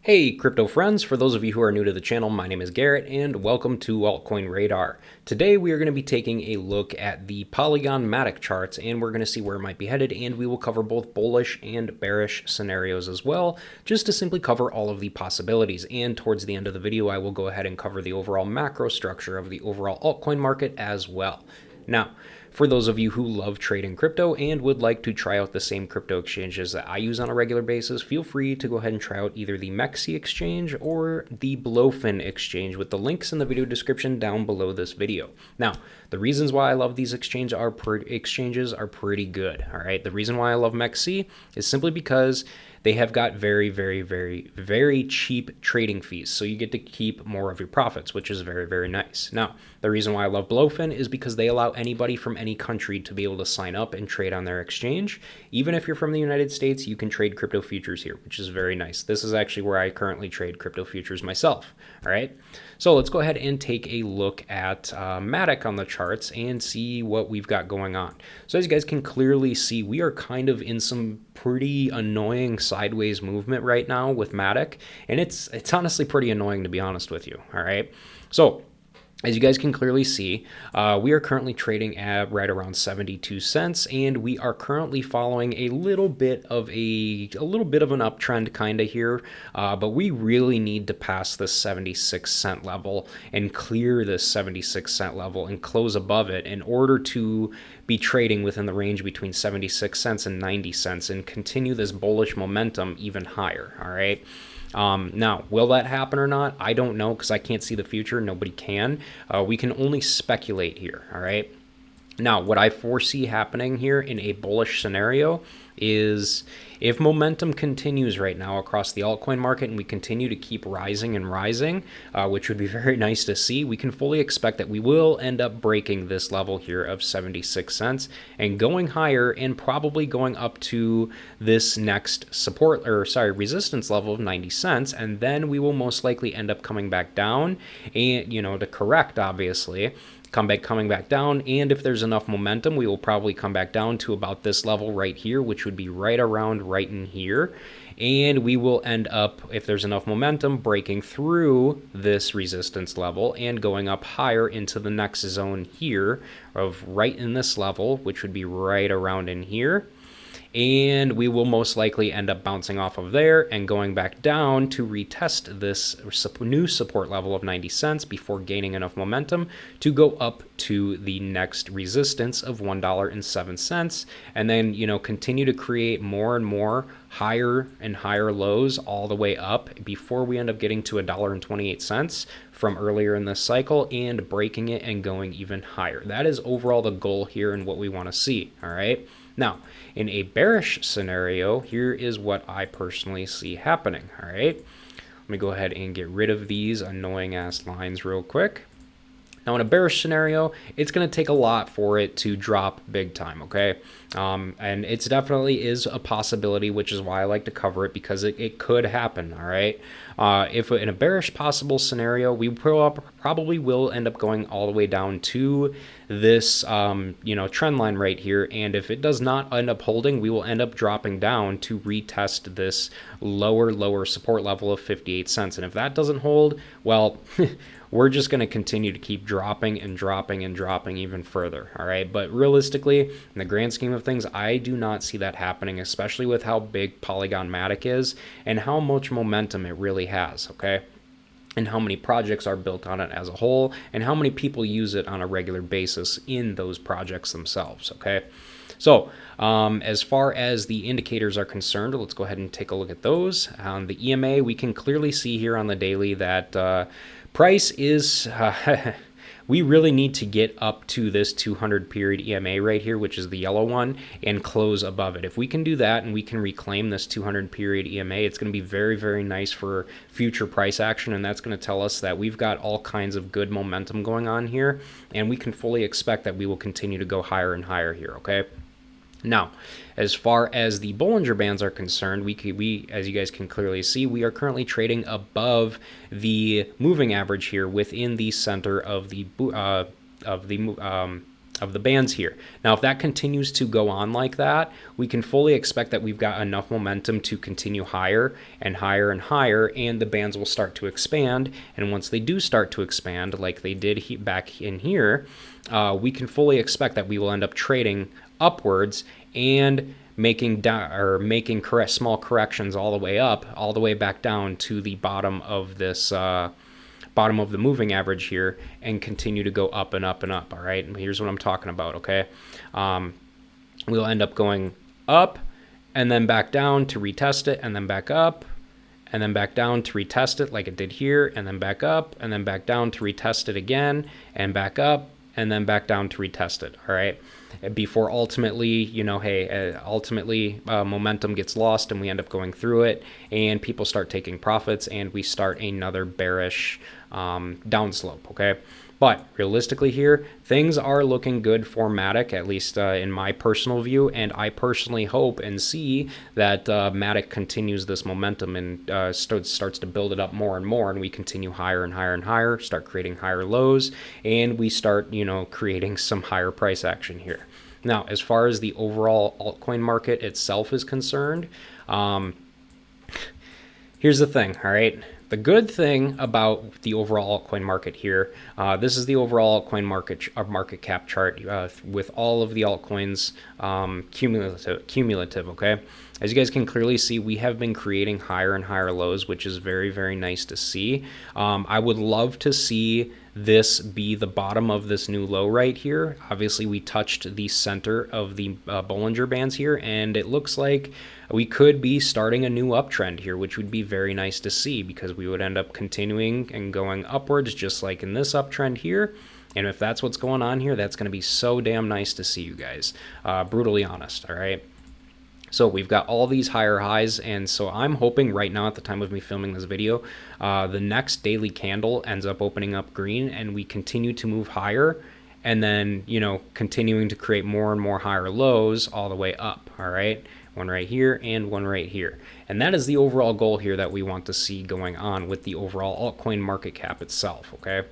Hey crypto friends, for those of you who are new to the channel, my name is Garrett and welcome to Altcoin Radar. Today we are going to be taking a look at the Polygon MATIC charts and we're going to see where it might be headed, and we will cover both bullish and bearish scenarios as well, just to simply cover all of the possibilities. And towards the end of the video I will go ahead and cover the overall macro structure of the overall altcoin market as well. Now, for those of you who love trading crypto and would like to try out the same crypto exchanges that I use on a regular basis, feel free to go ahead and try out either the MEXC exchange or the Blowfin exchange with the links in the video description down below this video. Now, the reasons why I love these exchanges are pretty good, all right? The reason why I love MEXC is simply because they have got very cheap trading fees. So you get to keep more of your profits, which is very nice. Now, the reason why I love Blowfin is because they allow anybody from any country to be able to sign up and trade on their exchange. Even if you're from the United States, you can trade crypto futures here, which is very nice. This is actually where I currently trade crypto futures myself. All right. So let's go ahead and take a look at MATIC on the charts and see what we've got going on. So as you guys can clearly see, we are kind of in some pretty annoying sideways movement right now with MATIC, and it's honestly pretty annoying, to be honest with you. All right. So as you guys can clearly see, we are currently trading at right around 72 cents, and we are currently following a little bit of an uptrend kind of here, but we really need to pass this 76 cent level and clear this 76 cent level and close above it in order to be trading within the range between 76 cents and 90 cents and continue this bullish momentum even higher. All right. Now, will that happen or not? I don't know, because I can't see the future. Nobody can. We can only speculate here. All right. Now, what I foresee happening here in a bullish scenario is if momentum continues right now across the altcoin market and we continue to keep rising and rising, which would be very nice to see, we can fully expect that we will end up breaking this level here of 76 cents and going higher and probably going up to this next resistance level of 90 cents. And then we will most likely end up coming back down and, to correct, obviously, coming back down, and if there's enough momentum, we will probably come back down to about this level right here, which would be right in here, and we will end up, if there's enough momentum, breaking through this resistance level and going up higher into the next zone here of right in this level, which would be right around in here. And we will most likely end up bouncing off of there and going back down to retest this new support level of 90 cents before gaining enough momentum to go up to the next resistance of $1.07, and then continue to create more and more higher and higher lows all the way up before we end up getting to $1.28 from earlier in this cycle and breaking it and going even higher. That is overall the goal here and what we want to see. All right. Now, in a bearish scenario, here is what I personally see happening. All right. Let me go ahead and get rid of these annoying ass lines real quick. Now, in a bearish scenario, it's going to take a lot for it to drop big time, okay? And it's definitely is a possibility, which is why I like to cover it, because it could happen, all right? If in a bearish possible scenario, we probably will end up going all the way down to this, trend line right here. And if it does not end up holding, we will end up dropping down to retest this lower support level of 58 cents. And if that doesn't hold, well, we're just going to continue to keep dropping even further, all right? But realistically, in the grand scheme of things, I do not see that happening, especially with how big Polygon MATIC is and how much momentum it really has, okay? And how many projects are built on it as a whole and how many people use it on a regular basis in those projects themselves, okay? So as far as the indicators are concerned, let's go ahead and take a look at those. On the EMA, we can clearly see here on the daily that price is, we really need to get up to this 200 period EMA right here, which is the yellow one, and close above it. If we can do that and we can reclaim this 200 period EMA, it's going to be very nice for future price action, and that's going to tell us that we've got all kinds of good momentum going on here, and we can fully expect that we will continue to go higher and higher here, okay? Now, as far as the Bollinger Bands are concerned, we as you guys can clearly see, we are currently trading above the moving average here within the center of the the bands here. Now, if that continues to go on like that, we can fully expect that we've got enough momentum to continue higher and higher and higher, and the bands will start to expand. And once they do start to expand, like they did back in here, we can fully expect that we will end up trading upwards and making small corrections all the way up, all the way back down to the bottom of this bottom of the moving average here, and continue to go up and up and up. All right, and here's what I'm talking about. Okay, we'll end up going up and then back down to retest it, and then back up and then back down to retest it like it did here, and then back up and then back down to retest it again, and back up and then back down to retest it. All right, before ultimately, you know, hey, momentum gets lost and we end up going through it, and people start taking profits, and we start another bearish downslope. Okay, but realistically here, things are looking good for MATIC, at least in my personal view, and I personally hope and see that MATIC continues this momentum and starts to build it up more and more, and we continue higher and higher and higher, start creating higher lows, and we start, you know, creating some higher price action here. Now, as far as the overall altcoin market itself is concerned, here's the thing, all right? The good thing about the overall altcoin market here, this is the overall altcoin market cap chart with all of the altcoins cumulative, okay? As you guys can clearly see, we have been creating higher and higher lows, which is very, very nice to see. I would love to see this be the bottom of this new low right here. Obviously, we touched the center of the Bollinger Bands here, and it looks like we could be starting a new uptrend here, which would be very nice to see, because we would end up continuing and going upwards just like in this uptrend here. And if that's what's going on here, that's going to be so damn nice to see, you guys. Brutally honest, all right? So we've got all these higher highs, and so I'm hoping right now at the time of me filming this video, the next daily candle ends up opening up green and we continue to move higher, and then, you know, continuing to create more and more higher lows all the way up, all right? One right here and one right here. And that is the overall goal here that we want to see going on with the overall altcoin market cap itself, okay?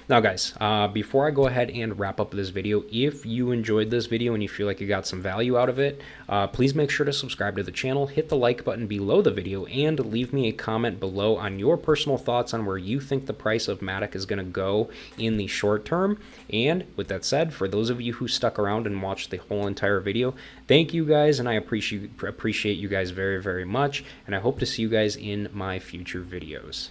Now, guys, before I go ahead and wrap up this video, if you enjoyed this video and you feel like you got some value out of it, please make sure to subscribe to the channel, hit the like button below the video, and leave me a comment below on your personal thoughts on where you think the price of MATIC is going to go in the short term. And with that said, for those of you who stuck around and watched the whole entire video, thank you guys, and I appreciate you guys very, very much, and I hope to see you guys in my future videos.